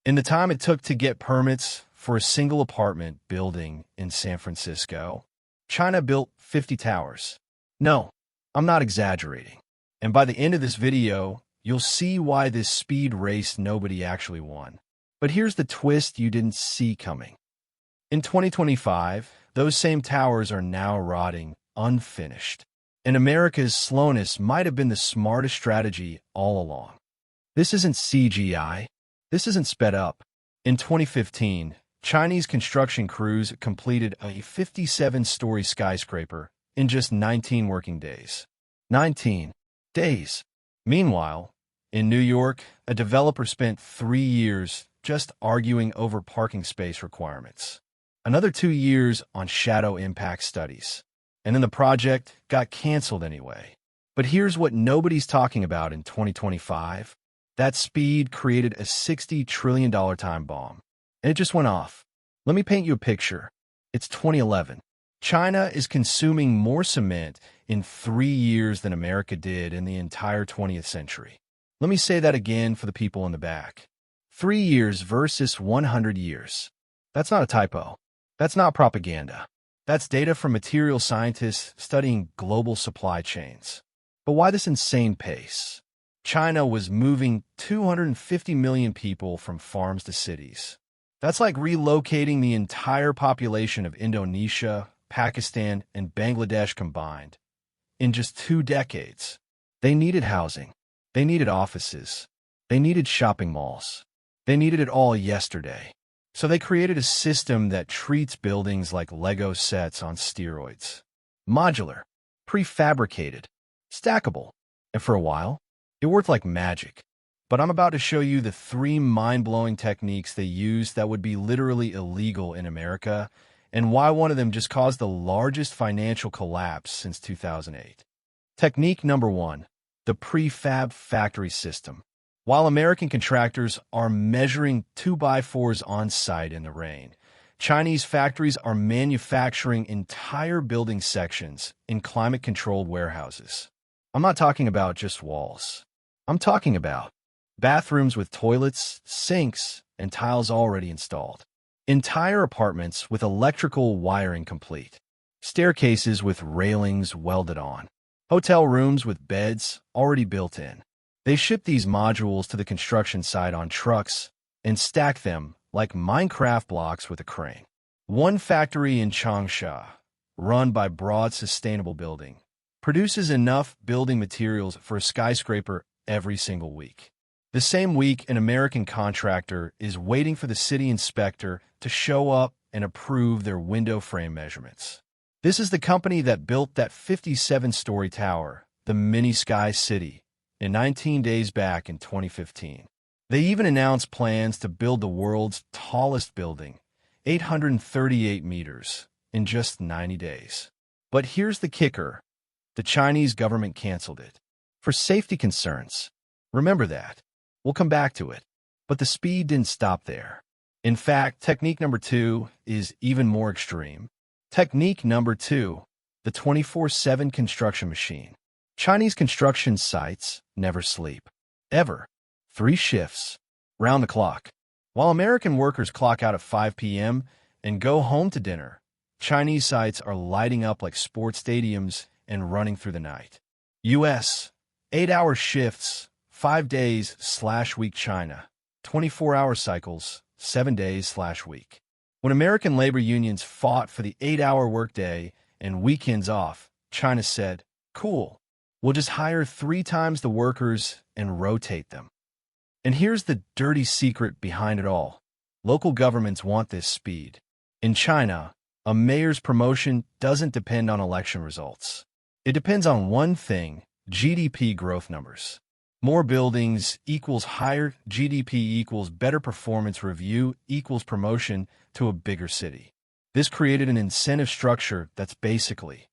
In the time it took to get permits for a single apartment building in San Francisco, China built 50 towers. No, I'm not exaggerating. And by the end of this video, you'll see why this speed race nobody actually won. But here's the twist you didn't see coming. In 2025, those same towers are now rotting, unfinished. And America's slowness might have been the smartest strategy all along. This isn't CGI. This isn't sped up. In 2015, Chinese construction crews completed a 57-story skyscraper in just 19 working days. 19 days. Meanwhile, in New York, a developer spent 3 years just arguing over parking space requirements. Another 2 years on shadow impact studies. And then the project got canceled anyway. But here's what nobody's talking about in 2025. That speed created a $60 trillion time bomb. And it just went off. Let me paint you a picture. It's 2011. China is consuming more cement in 3 years than America did in the entire 20th century. Let me say that again for the people in the back. 3 years versus 100 years. That's not a typo. That's not propaganda. That's data from material scientists studying global supply chains. But why this insane pace? China was moving 250 million people from farms to cities. That's like relocating the entire population of Indonesia, Pakistan, and Bangladesh combined in just 2 decades. They needed housing. They needed offices. They needed shopping malls. They needed it all yesterday. So they created a system that treats buildings like Lego sets on steroids. Modular, prefabricated, stackable. And for a while, it worked like magic. But I'm about to show you the 3 mind-blowing techniques they used that would be literally illegal in America, and why one of them just caused the largest financial collapse since 2008. Technique number 1, the prefab factory system. While American contractors are measuring 2x4s on site in the rain, Chinese factories are manufacturing entire building sections in climate-controlled warehouses. I'm not talking about just walls. I'm talking about bathrooms with toilets, sinks, and tiles already installed. Entire apartments with electrical wiring complete. Staircases with railings welded on. Hotel rooms with beds already built in. They ship these modules to the construction site on trucks and stack them like Minecraft blocks with a crane. One factory in Changsha, run by Broad Sustainable Building, produces enough building materials for a skyscraper every single week. The same week, an American contractor is waiting for the city inspector to show up and approve their window frame measurements. This is the company that built that 57-story tower, the Mini Sky City, in 19 days back in 2015. They even announced plans to build the world's tallest building, 838 meters, in just 90 days. But here's the kicker. The Chinese government canceled it. For safety concerns. Remember that. We'll come back to it. But the speed didn't stop there. In fact, technique number 2 is even more extreme. Technique number 2, the 24/7 construction machine. Chinese construction sites never sleep. Ever. 3 shifts. Round the clock. While American workers clock out at 5 p.m. and go home to dinner, Chinese sites are lighting up like sports stadiums and running through the night. U.S. 8-hour shifts, 5 days/week China. 24-hour cycles, 7 days/week. When American labor unions fought for the 8-hour workday and weekends off, China said, "Cool. We'll just hire 3 times the workers and rotate them." And here's the dirty secret behind it all. Local governments want this speed. In China, a mayor's promotion doesn't depend on election results. It depends on one thing: GDP growth numbers. More buildings equals higher GDP equals better performance review equals promotion to a bigger city. This created an incentive structure that's basically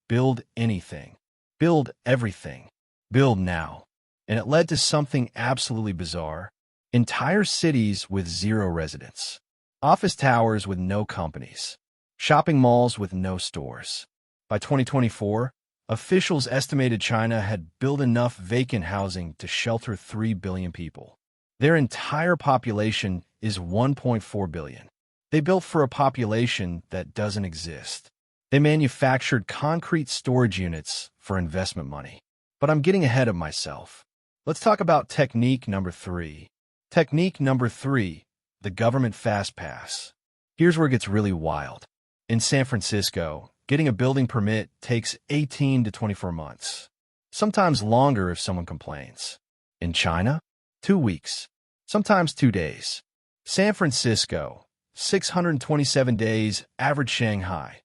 build anything. Build everything. Build now. And it led to something absolutely bizarre. Entire cities with 0 residents. Office towers with no companies. Shopping malls with no stores. By 2024, officials estimated China had built enough vacant housing to shelter 3 billion people. Their entire population is 1.4 billion. They built for a population that doesn't exist. They manufactured concrete storage units for investment money. But I'm getting ahead of myself. Let's talk about technique number 3. Technique number 3, the government fast pass. Here's where it gets really wild. In San Francisco, getting a building permit takes 18 to 24 months. Sometimes longer if someone complains. In China, 2 weeks. Sometimes 2 days. San Francisco, 627 days, average. Shanghai,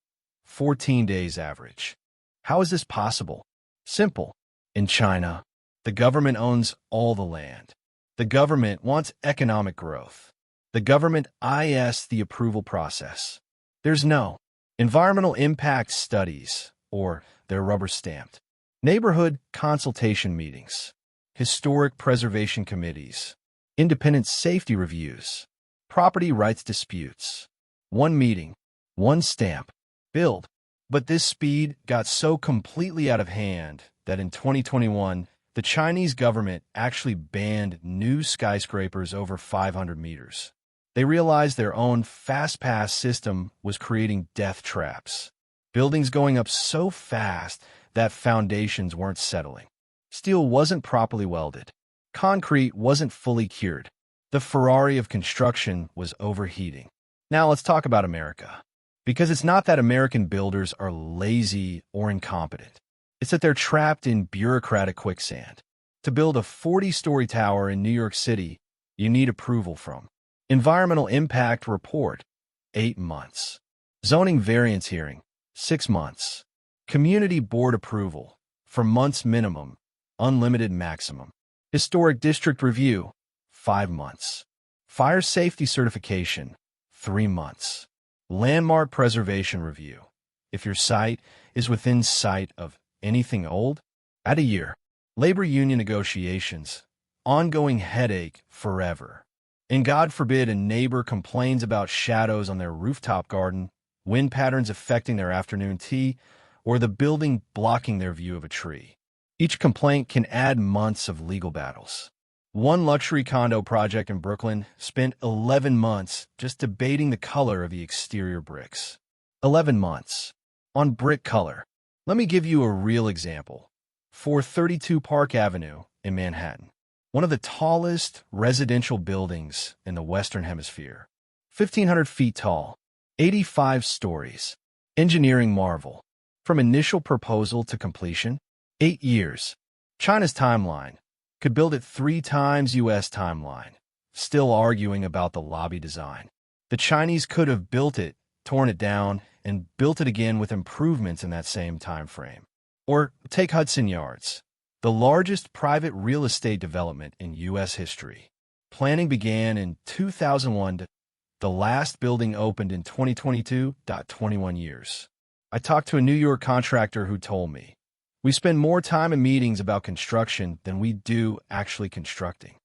14 days average. How is this possible? Simple. In China, the government owns all the land. The government wants economic growth. The government is the approval process. There's no environmental impact studies, or they're rubber-stamped. Neighborhood consultation meetings, historic preservation committees, independent safety reviews, property rights disputes. One meeting, one stamp, build. But this speed got so completely out of hand that in 2021, the Chinese government actually banned new skyscrapers over 500 meters. They realized their own fast-pass system was creating death traps. Buildings going up so fast that foundations weren't settling. Steel wasn't properly welded. Concrete wasn't fully cured. The Ferrari of construction was overheating. Now let's talk about America. Because it's not that American builders are lazy or incompetent. It's that they're trapped in bureaucratic quicksand. To build a 40-story tower in New York City, you need approval from Environmental Impact Report, 8 months. Zoning Variance Hearing, 6 months. Community Board Approval, for months minimum, unlimited maximum. Historic District Review, 5 months. Fire Safety Certification, 3 months. Landmark Preservation Review. If your site is within sight of anything old, add a year. Labor union negotiations, ongoing headache forever. And God forbid a neighbor complains about shadows on their rooftop garden, wind patterns affecting their afternoon tea, or the building blocking their view of a tree. Each complaint can add months of legal battles. One luxury condo project in Brooklyn spent 11 months just debating the color of the exterior bricks. 11 months. On brick color. Let me give you a real example. 432 Park Avenue in Manhattan. One of the tallest residential buildings in the Western Hemisphere. 1,500 feet tall. 85 stories. Engineering marvel. From initial proposal to completion, 8 years. China's timeline. Could build it 3 times U.S. timeline. Still arguing about the lobby design. The Chinese could have built it, torn it down, and built it again with improvements in that same time frame. Or take Hudson Yards, the largest private real estate development in U.S. history. Planning began in 2001. The last building opened in 2022. 21 years. I talked to a New York contractor who told me, we spend more time in meetings about construction than we do actually constructing.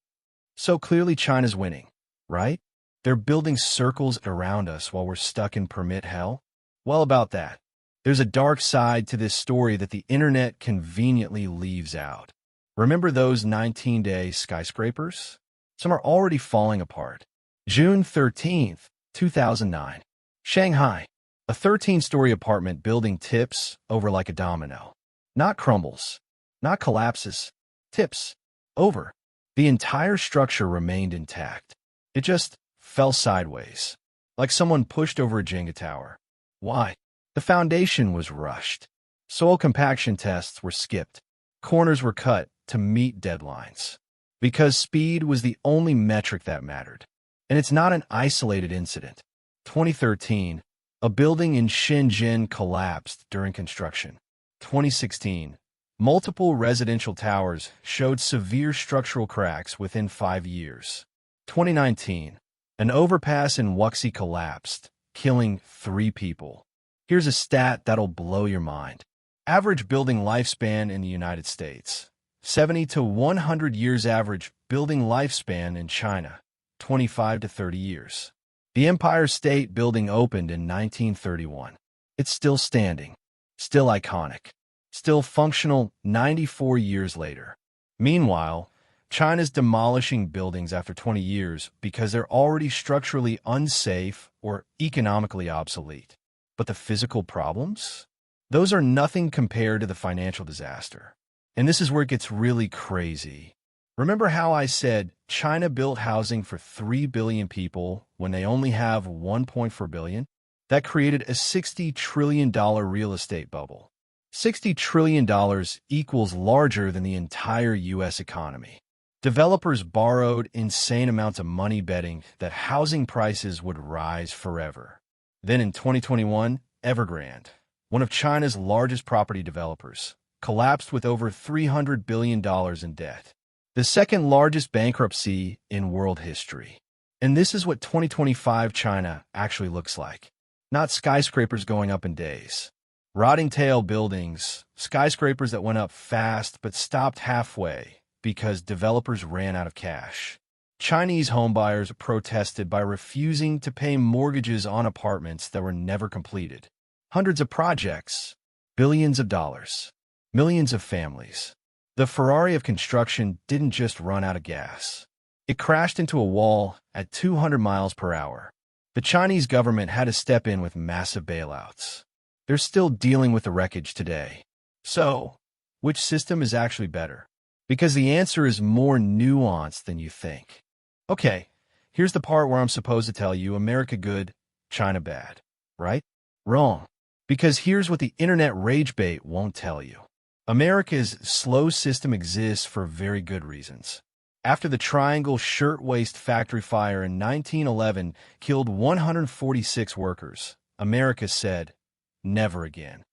So clearly China's winning, right? They're building circles around us while we're stuck in permit hell. Well, about that. There's a dark side to this story that the internet conveniently leaves out. Remember those 19-day skyscrapers? Some are already falling apart. June 13th, 2009. Shanghai. A 13-story apartment building tips over like a domino. Not crumbles. Not collapses. Tips. Over. The entire structure remained intact. It just fell sideways. Like someone pushed over a Jenga tower. Why? The foundation was rushed. Soil compaction tests were skipped. Corners were cut to meet deadlines. Because speed was the only metric that mattered. And it's not an isolated incident. 2013, a building in Shenzhen collapsed during construction. 2016, multiple residential towers showed severe structural cracks within 5 years. 2019, an overpass in Wuxi collapsed, killing 3 people. Here's a stat that'll blow your mind. Average building lifespan in the United States. 70 to 100 years average building lifespan in China. 25 to 30 years. The Empire State Building opened in 1931. It's still standing. Still iconic. Still functional 94 years later. Meanwhile, China's demolishing buildings after 20 years because they're already structurally unsafe or economically obsolete. But the physical problems? Those are nothing compared to the financial disaster. And this is where it gets really crazy. Remember how I said China built housing for 3 billion people when they only have 1.4 billion? That created a $60 trillion real estate bubble. $60 trillion equals larger than the entire U.S. economy. Developers borrowed insane amounts of money betting that housing prices would rise forever. Then in 2021, Evergrande, one of China's largest property developers, collapsed with over $300 billion in debt, the second largest bankruptcy in world history. And this is what 2025 China actually looks like. Not skyscrapers going up in days. Rotting tail buildings, skyscrapers that went up fast but stopped halfway because developers ran out of cash. Chinese homebuyers protested by refusing to pay mortgages on apartments that were never completed. Hundreds of projects, billions of dollars, millions of families. The Ferrari of construction didn't just run out of gas. It crashed into a wall at 200 miles per hour. The Chinese government had to step in with massive bailouts. They're still dealing with the wreckage today. So, which system is actually better? Because the answer is more nuanced than you think. Okay, here's the part where I'm supposed to tell you America good, China bad, right? Wrong. Because here's what the internet rage bait won't tell you. America's slow system exists for very good reasons. After the Triangle Shirtwaist Factory fire in 1911 killed 146 workers, America said, never again.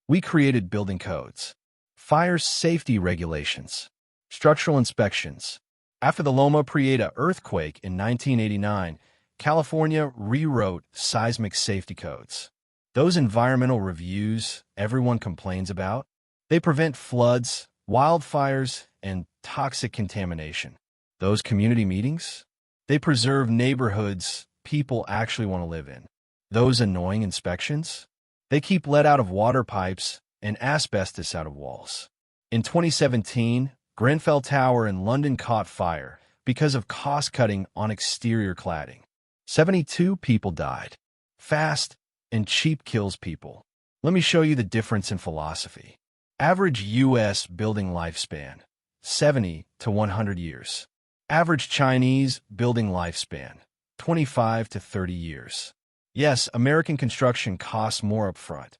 We created building codes, fire safety regulations, structural inspections. After the Loma Prieta earthquake in 1989, California rewrote seismic safety codes. Those environmental reviews everyone complains about, they prevent floods, wildfires, and toxic contamination. Those community meetings, they preserve neighborhoods people actually want to live in. Those annoying inspections, they keep lead out of water pipes and asbestos out of walls. In 2017, Grenfell Tower in London caught fire because of cost-cutting on exterior cladding. 72 people died. Fast and cheap kills people. Let me show you the difference in philosophy. Average U.S. building lifespan, 70 to 100 years. Average Chinese building lifespan, 25 to 30 years. Yes, American construction costs more upfront.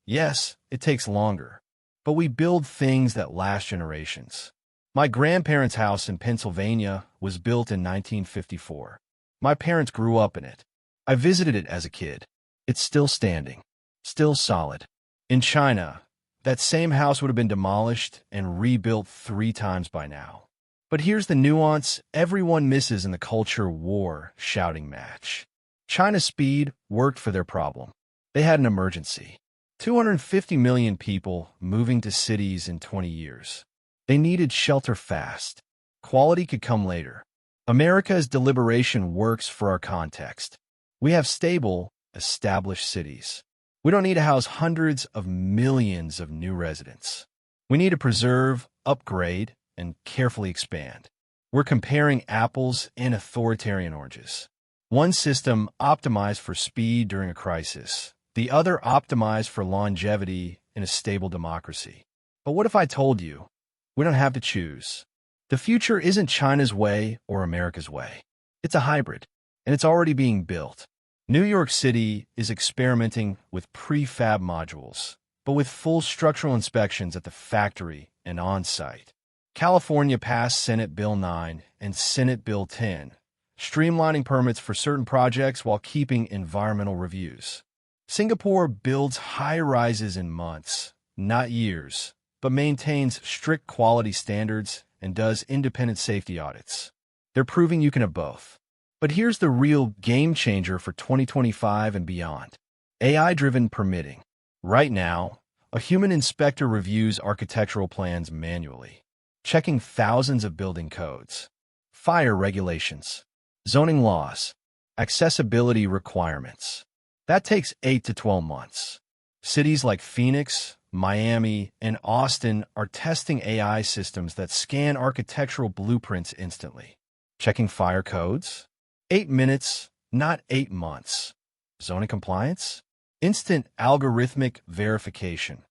Yes, it takes longer. But we build things that last generations. My grandparents' house in Pennsylvania was built in 1954. My parents grew up in it. I visited it as a kid. It's still standing, still solid. In China, that same house would have been demolished and rebuilt 3 times by now. But here's the nuance everyone misses in the culture war shouting match. China's speed worked for their problem. They had an emergency. 250 million people moving to cities in 20 years. They needed shelter fast. Quality could come later. America's deliberation works for our context. We have stable, established cities. We don't need to house hundreds of millions of new residents. We need to preserve, upgrade, and carefully expand. We're comparing apples and authoritarian oranges. One system optimized for speed during a crisis, the other optimized for longevity in a stable democracy. But what if I told you we don't have to choose? The future isn't China's way or America's way. It's a hybrid, and it's already being built. New York City is experimenting with prefab modules, but with full structural inspections at the factory and on-site. California passed Senate Bill 9 and Senate Bill 10, streamlining permits for certain projects while keeping environmental reviews. Singapore builds high-rises in months, not years, but maintains strict quality standards and does independent safety audits. They're proving you can have both. But here's the real game changer for 2025 and beyond. AI-driven permitting. Right now, a human inspector reviews architectural plans manually, checking thousands of building codes, fire regulations, zoning laws, accessibility requirements. That takes 8 to 12 months. Cities like Phoenix, Miami, and Austin are testing AI systems that scan architectural blueprints instantly. Checking fire codes? 8 minutes, not 8 months. Zoning compliance? Instant algorithmic verification.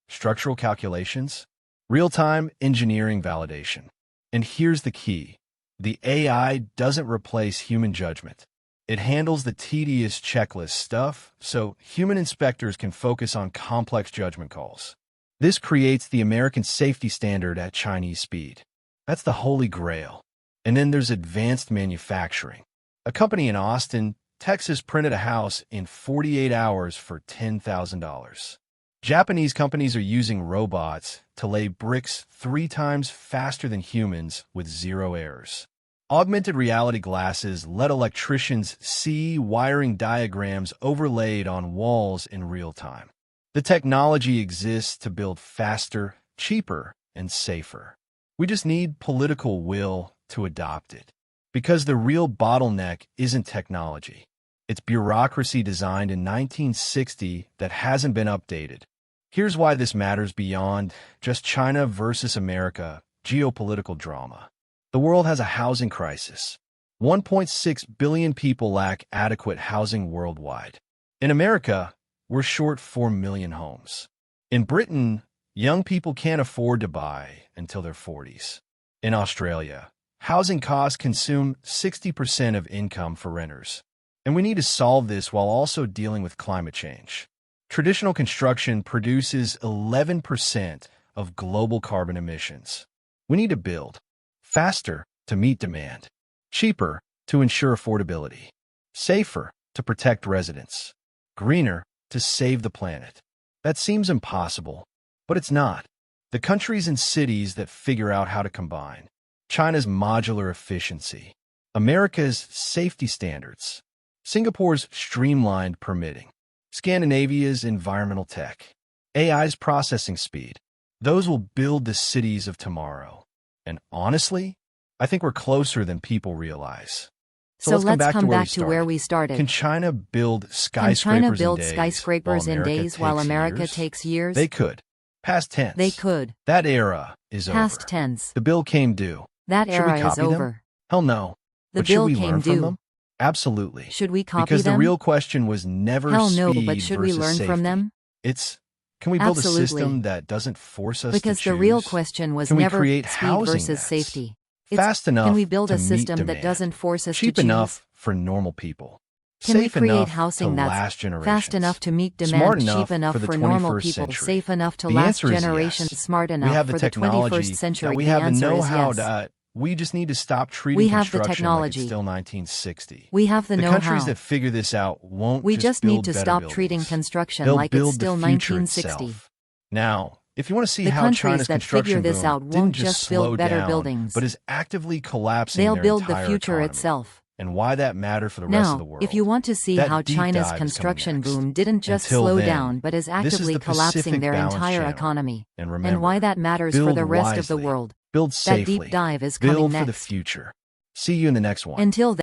Structural calculations? Real-time engineering validation. And here's the key. The AI doesn't replace human judgment. It handles the tedious checklist stuff, so human inspectors can focus on complex judgment calls. This creates the American safety standard at Chinese speed. That's the holy grail. And then there's advanced manufacturing. A company in Austin, Texas printed a house in 48 hours for $10,000. Japanese companies are using robots to lay bricks 3 times faster than humans with 0 errors. Augmented reality glasses let electricians see wiring diagrams overlaid on walls in real time. The technology exists to build faster, cheaper, and safer. We just need political will to adopt it. Because the real bottleneck isn't technology. It's bureaucracy designed in 1960 that hasn't been updated. Here's why this matters beyond just China versus America geopolitical drama. The world has a housing crisis. 1.6 billion people lack adequate housing worldwide. In America, we're short 4 million homes. In Britain, young people can't afford to buy until their 40s. In Australia, housing costs consume 60% of income for renters. And we need to solve this while also dealing with climate change. Traditional construction produces 11% of global carbon emissions. We need to build faster to meet demand, cheaper to ensure affordability, safer to protect residents, greener to save the planet. That seems impossible, but it's not. The countries and cities that figure out how to combine China's modular efficiency, America's safety standards, Singapore's streamlined permitting, Scandinavia's environmental tech, AI's processing speed, those will build the cities of tomorrow. And honestly, I think we're closer than people realize. So let's come back to where we started. Can China build skyscrapers in days while America takes years? They could. Past tense. They could. That era is over. Past tense. The bill came due. That era is over. Them? Hell no. The but bill should we came learn due. From them? Absolutely. Should we copy because them? The real question was never Hell no, speed but should we learn safety. from them? It's, can we build Absolutely. a system that doesn't force us because to choose? The real question was can never we create speed housing versus that's safety. Fast enough can we build to a system meet that demand, doesn't force us cheap to choose? enough for normal people, can safe we create enough housing to that's last generations, fast enough to meet demand, smart enough cheap enough for, for normal people, century? safe enough to the last answer is generations, yes. smart enough we have the for the technology 21st century? That we have the know-how yes. We just need to stop treating we have construction the technology. like it's still 1960. We have the know-how. The countries that figure this out won't we just need to build stop buildings. treating construction They'll like build it's still the future 1960. Itself. Now, if you want to see the how countries China's that construction figure this boom out didn't won't just build slow better down, buildings, but is actively collapsing they'll their build the entire future economy. itself. And why that mattered for the rest of the world. If you want to see that how deep China's dive construction is coming boom didn't just Until slow then, down but is actively collapsing their entire channel. economy, and remember, why that matters for the rest of the world. Build safely. That deep dive is coming build next. for the future. See you in the next one. Until then.